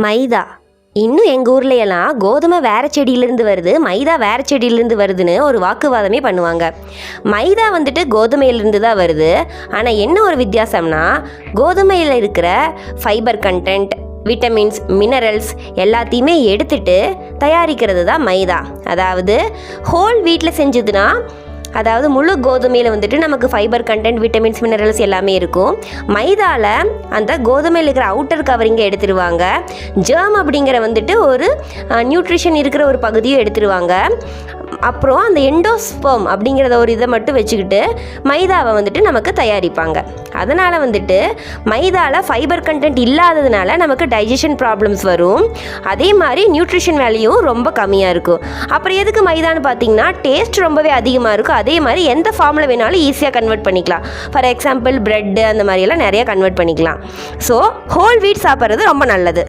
மைதா. இன்னும் எங்கள் ஊர்லையெல்லாம் கோதுமை வேறு செடியிலேருந்து வருது, மைதா வேறு செடியிலேருந்து வருதுன்னு ஒரு வாக்குவாதமே பண்ணுவாங்க. மைதா வந்துட்டு கோதுமையிலேருந்து தான் வருது. ஆனால் என்ன ஒரு வித்தியாசம்னா, கோதுமையில் இருக்கிற ஃபைபர் கண்டென்ட், விட்டமின்ஸ், மினரல்ஸ் எல்லாத்தையுமே எடுத்துட்டு தயாரிக்கிறது தான் மைதா. அதாவது ஹோல் வீட்டில் செஞ்சதுன்னா, அதாவது முழு கோதுமையில் வந்துட்டு நமக்கு ஃபைபர் கண்டென்ட், விட்டமின்ஸ், மினரல்ஸ் எல்லாமே இருக்கும். மைதாவில் அந்த கோதுமையில் இருக்கிற அவுட்டர் கவரிங்கை எடுத்துருவாங்க. ஜெர்ம் அப்படிங்கிற வந்துட்டு ஒரு நியூட்ரிஷன் இருக்கிற ஒரு பகுதியும் எடுத்துருவாங்க. அப்புறம் அந்த எண்டோஸ்பெர்ம் அப்படிங்கிறத ஒரு இதை மட்டும் வச்சுக்கிட்டு மைதாவை வந்துட்டு நமக்கு தயாரிப்பாங்க. அதனால் வந்துட்டு மைதாவில் ஃபைபர் கண்டென்ட் இல்லாததுனால நமக்கு டைஜஷன் ப்ராப்ளம்ஸ் வரும். அதே மாதிரி நியூட்ரிஷன் வேல்யூவும் ரொம்ப கம்மியாக இருக்கும். அப்புறம் எதுக்கு மைதான்னு பார்த்தீங்கன்னா, டேஸ்ட் ரொம்பவே அதிகமாக இருக்கும். அதே மாதிரி எந்த ஃபார்மில் வேணாலும் ஈஸியாக கன்வெர்ட் பண்ணிக்கலாம். ஃபார் எக்ஸாம்பிள் பிரெட்டு அந்த மாதிரியெல்லாம் நிறையா கன்வெர்ட் பண்ணிக்கலாம். ஸோ ஹோல் வீட் சாப்பிட்றது ரொம்ப நல்லது.